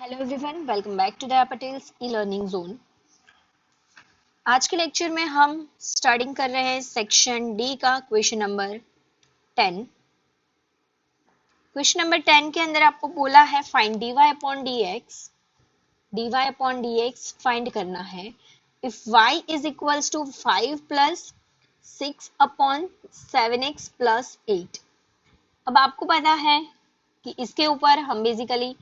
Hello everyone, welcome back to the Patel's e learning zone. आज के lecture में हम स्टार्टिंग कर रहे हैं सेक्शन डी का क्वेश्चन नंबर 10। क्वेश्चन नंबर 10 के अंदर आपको बोला है find dy upon dx find करना है if y is equals to 5 plus 6 upon 7x plus 8। अब आपको पता है कि इसके ऊपर हम बेसिकली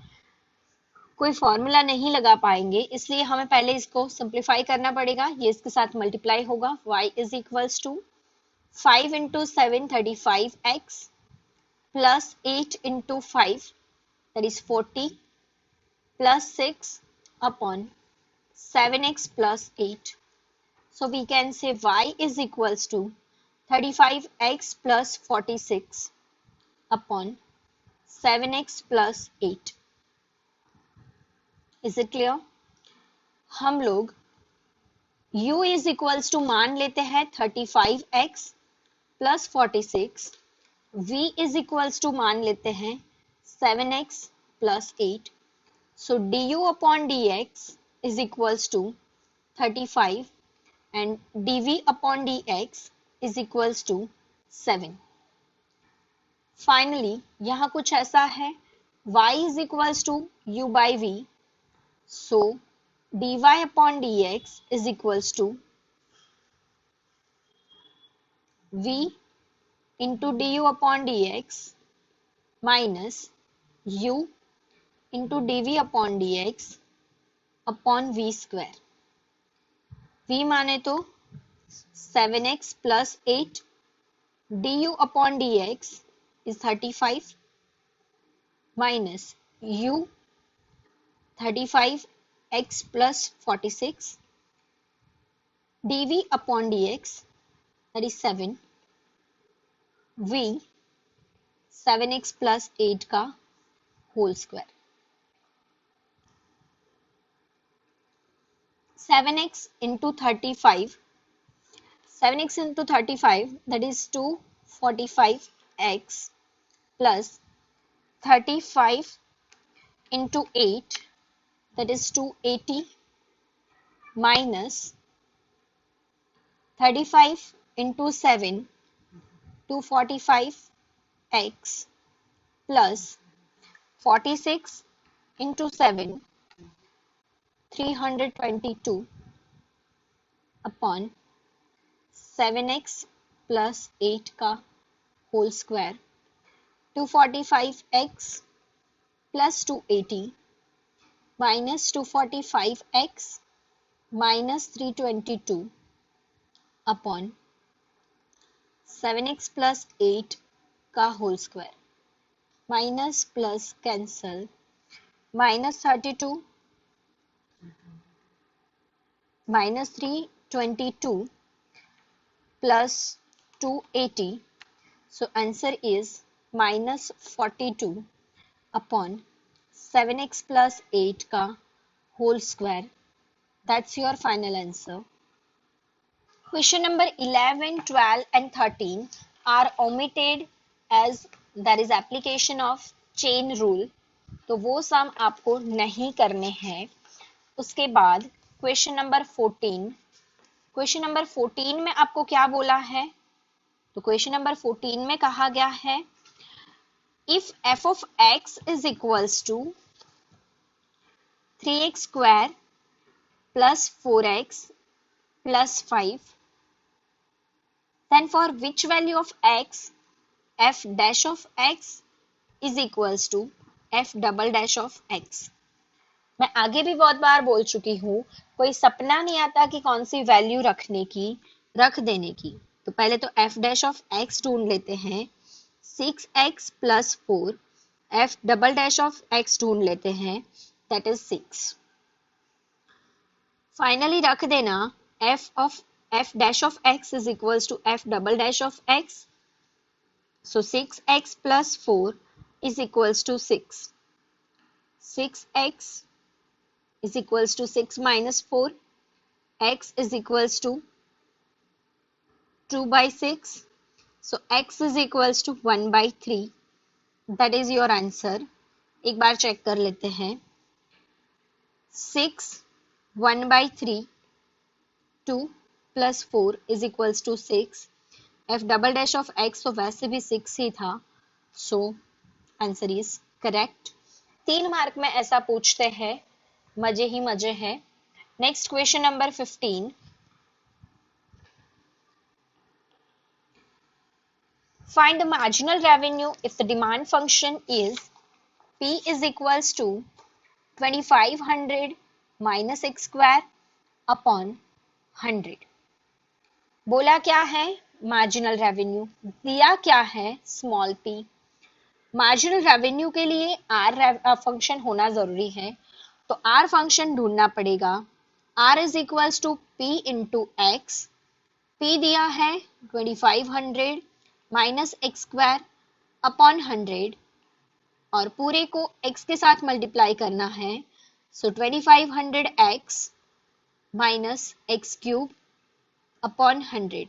कोई फॉर्मूला नहीं लगा पाएंगे, इसलिए हमें पहले इसको सिंप्लीफाई करना पड़ेगा। ये इसके साथ मल्टीप्लाई होगा। y is equals to 5 into 7 35x plus 8 into 5 that is 40 plus 6 upon 7x plus 8। So we can say y is equals to 35x plus 46 upon 7x plus 8. Is it clear? हम लोग u is equals to मान लेते हैं 35x plus 46, v is equals to मान लेते हैं 7x plus 8। So du upon dx is equals to 35 and dv upon dx is equals to 7। Finally यहाँ कुछ ऐसा है, y is equals to u by v, so dy upon dx is equals to v into du upon dx minus u into dv upon dx upon v square। v माने तो 7x plus 8, du upon dx is 35 minus u 35 x plus 46 dv upon dx that is 7 v 7x plus 8 का whole square। 7x into 35 that is 245x plus 35 into 8 that is 280 minus 35 into 7 245x plus 46 into 7 322 upon 7x plus 8 का whole square। 245x plus 280 minus 245x minus 322 upon 7x plus 8 का whole square। minus plus cancel, minus 32 minus 322 plus 280, so answer is minus 42 upon 7x plus 8 का whole square। That's your final answer. Question number 11, 12 and 13 are omitted as there is application of chain rule, तो वो सम आपको नहीं करने हैं। उसके बाद question number 14 में आपको क्या बोला है, तो क्वेश्चन नंबर 14 में कहा गया है if f of x is equals to 3x square plus 4x plus 5, then for which value of x f dash of x is equals to f double dash of x। मैं आगे भी बहुत बार बोल चुकी हूँ, कोई सपना नहीं आता कि कौन सी वैल्यू रखने की, रख देने की। तो पहले तो f डैश ऑफ x ढूंढ लेते हैं, 6x plus 4, f double dash of x ढूंढ लेते हैं, that is 6। फाइनली रख देना f dash of x is equals to f double dash of x, so 6x plus 4 is equals to 6, 6x is equals to 6 minus 4, x is equals to 2 by 6, so x is equals to 1 by 3, that is your answer। एक बार check कर लेते हैं, 6 1/3 2 plus 4 is equals to 6. f double dash of x तो वैसे भी 6 ही था, so answer is correct. 3 mark में ऐसा पूछते हैं, मजे ही मजे हैं। Next question number 15। Find the marginal revenue if the demand function is P is equals to 2500 minus x square upon 100। बोला क्या है मार्जिनल रेवेन्यू, दिया क्या है स्मॉल p। मार्जिनल रेवेन्यू के लिए r फंक्शन होना जरूरी है, तो r फंक्शन ढूंढना पड़ेगा। r is equals to p into x. p दिया है 2500 माइनस एक्स स्क्वायर अपॉन 100 और पूरे को x के साथ मल्टीप्लाई करना है, सो 2500x minus x cube upon 100।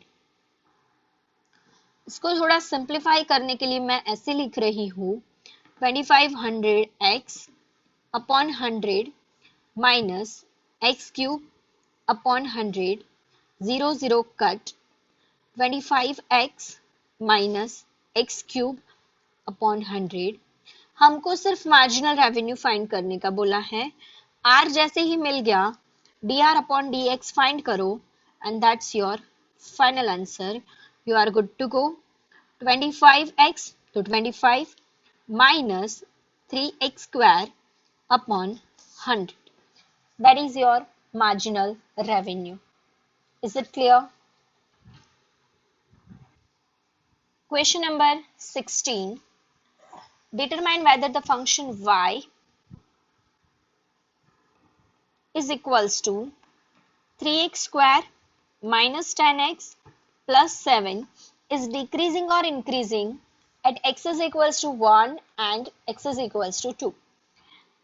इसको थोड़ा सिंप्लीफाई करने के लिए मैं ऐसे लिख रही हूँ 2500x upon 100 minus x cube upon 100, 0 0 cut, 25x minus x cube upon 100। हमको सिर्फ मार्जिनल रेवेन्यू फाइंड करने का बोला है। r जैसे ही मिल गया dr अपॉन dx फाइंड करो and that's your final answer. You are good to go. 25x तो 25 minus 3x square upon 100, that is your marginal revenue. Is it clear? Question number 16. Determine whether the function y is equals to 3x square minus 10x plus 7 is decreasing or increasing at x is equals to 1 and x is equals to 2.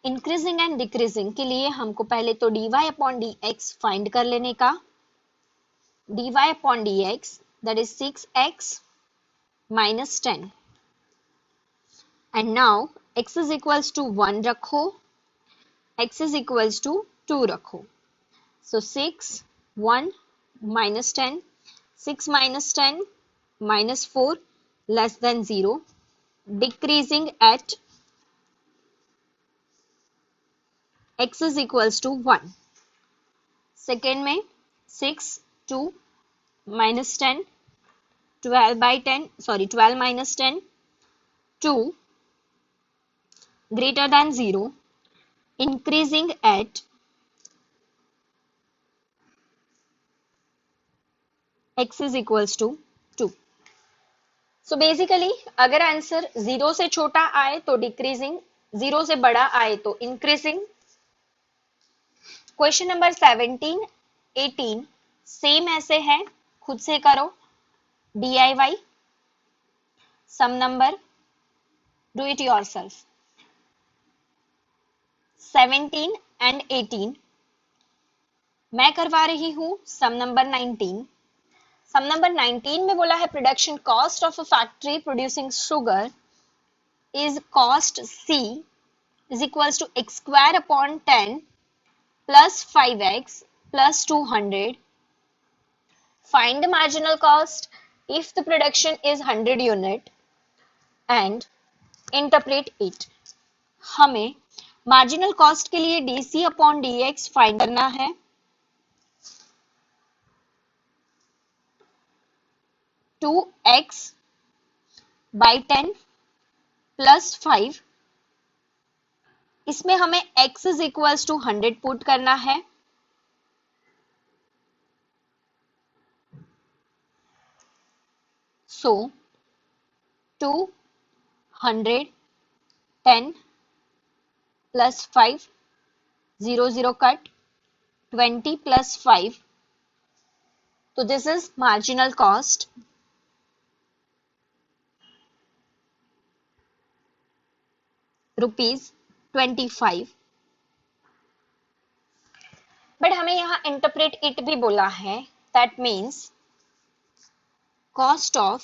Increasing and decreasing के लिए हमको पहले तो dy upon dx find कर लेने का। dy upon dx that is 6x minus 10 and now x is equals to 1 रखो, x is equals to 2 रखो, so 6 1 minus 10, 6 minus 10 minus 4 less than 0, decreasing at x is equals to 1। Second में 6 2 minus 10 12 by 10 sorry 12 minus 10 2 greater than 0, increasing at x is equals to 2। so basically अगर answer 0 से छोटा आए तो decreasing, 0 से बड़ा आए तो इंक्रीजिंग। क्वेश्चन नंबर 17 18 सेम ऐसे है, खुद से करो DIY some number, do it yourself. 17 एंड 18 मैं करवा रही हूं सम नंबर 19। सम नंबर 19 में बोला है production cost of a factory producing sugar is cost C is equals to x square upon 10 plus 5x plus 200। Find the marginal cost if the production is 100 unit and interpret it। हमें marginal cost के लिए dc upon dx find करना है। To x by 10 plus 5, इसमें हमें x is equals to 100 put करना है। So 210 plus 5 0 0 cut 20 plus 5, so this is marginal cost rupees 25। But हमें यहाँ इंटरप्रेट इट भी बोला है, that means cost of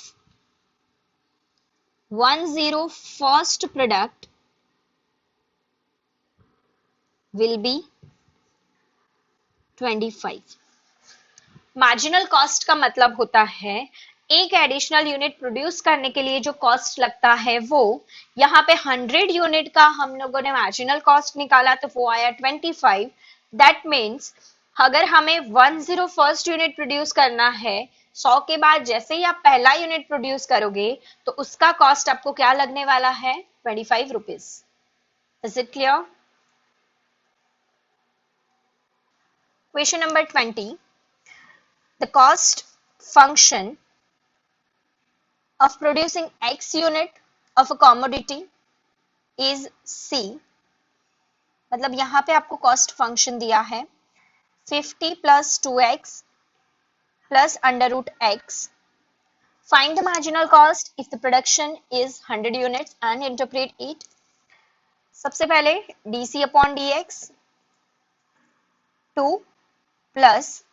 10 first product will be 25। Marginal cost का मतलब होता है एक एडिशनल यूनिट प्रोड्यूस करने के लिए जो कॉस्ट लगता है वो, यहाँ पे 100 यूनिट का हम लोगों ने मार्जिनल कॉस्ट निकाला तो वो आया 25। दैट मीन्स अगर हमें 10 फर्स्ट यूनिट प्रोड्यूस करना है, 100 के बाद जैसे ही आप पहला यूनिट प्रोड्यूस करोगे तो उसका कॉस्ट आपको क्या लगने वाला है, 25 rupees. Is it clear? Question number 20, the cost function of producing X unit of a commodity is C। मतलब यहाँ पे आपको कॉस्ट फंक्शन दिया है 50 plus 2x plus under root x. Find the marginal cost if the production is 100 units and interpret it. सबसे पहले dc upon dx 2 plus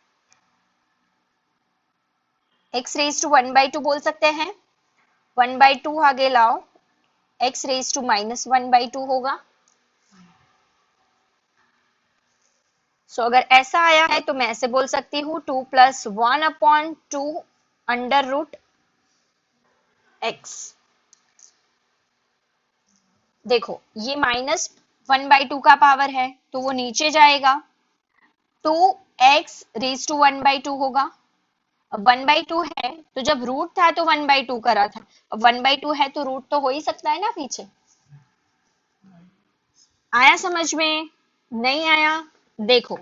x raise to 1/2 बोल सकते हैं, 1/2 आगे लाओ, x रेज टू -1/2 होगा। सो अगर ऐसा आया है तो मैं ऐसे बोल सकती हूँ 2 + 1/2 अंडर रूट x। देखो ये -1/2 का पावर है तो वो नीचे जाएगा, 2x रेज टू 1/2 होगा। अब 1/2 है तो जब रूट था तो 1/2 करा था, अब 1/2 है तो रूट तो हो ही सकता है ना पीछे। आया समझ में? नहीं आया? देखो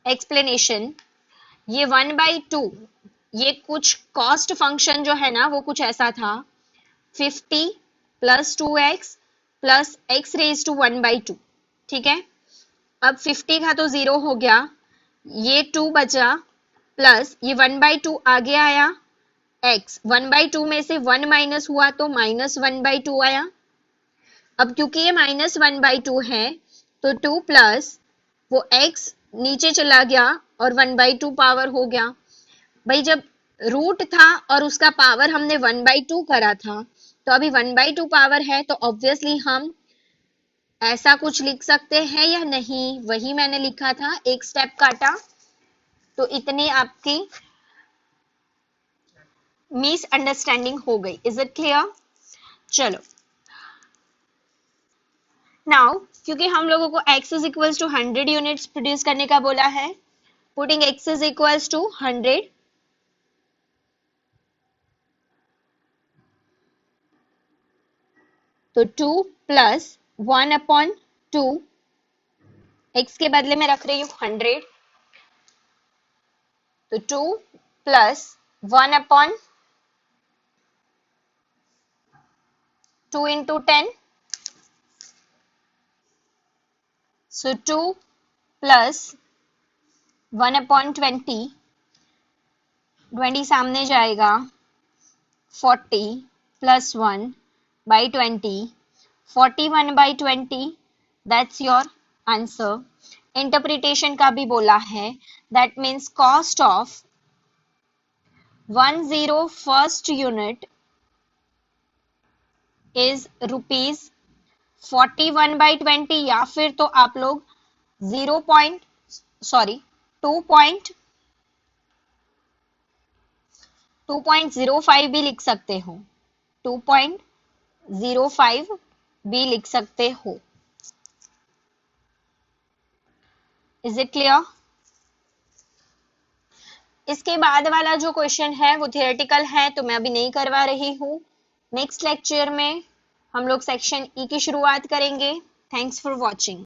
एक्सप्लेनेशन, ये 1/2 ये कुछ कॉस्ट फंक्शन जो है ना वो कुछ ऐसा था 50 + 2x + x रेज टू 1/2। ठीक है, अब 50 का तो 0 हो गया, ये 2 बचा प्लस ये 1/2 आगे आया, x 1/2 में से 1 माइनस हुआ तो -1/2 आया। अब क्योंकि ये -1/2 है तो 2 प्लस वो x नीचे चला गया और 1/2 पावर हो गया। भाई जब रूट था और उसका पावर हमने 1/2 करा था तो अभी 1/2 पावर है तो ऑब्वियसली हम ऐसा कुछ लिख सकते हैं या नहीं, वही मैंने लिखा था, एक स्टेप काटा तो इतनी आपकी मिसअंडरस्टैंडिंग हो गई। Is it clear? चलो नाउ क्योंकि हम लोगों को x is equals to 100 units produce करने का बोला है, putting x is equals to 100 तो 2 + 1/2 x के बदले में रख रही हूँ 100 तो 2 + 1/2 × 10 so 2 + 1/20 20 सामने जाएगा 40 + 1/20 41/20 दैट्स योर आंसर। इंटरप्रिटेशन का भी बोला है, that means cost of 10 first unit is ₹41/20 या फिर तो आप लोग 2.05 भी लिख सकते हो, 2.05 भी लिख सकते हो। Is it clear? इसके बाद वाला जो क्वेश्चन है वो थियोरेटिकल है तो मैं अभी नहीं करवा रही हूँ। नेक्स्ट लेक्चर में हम लोग सेक्शन ई की शुरुआत करेंगे। Thanks for watching.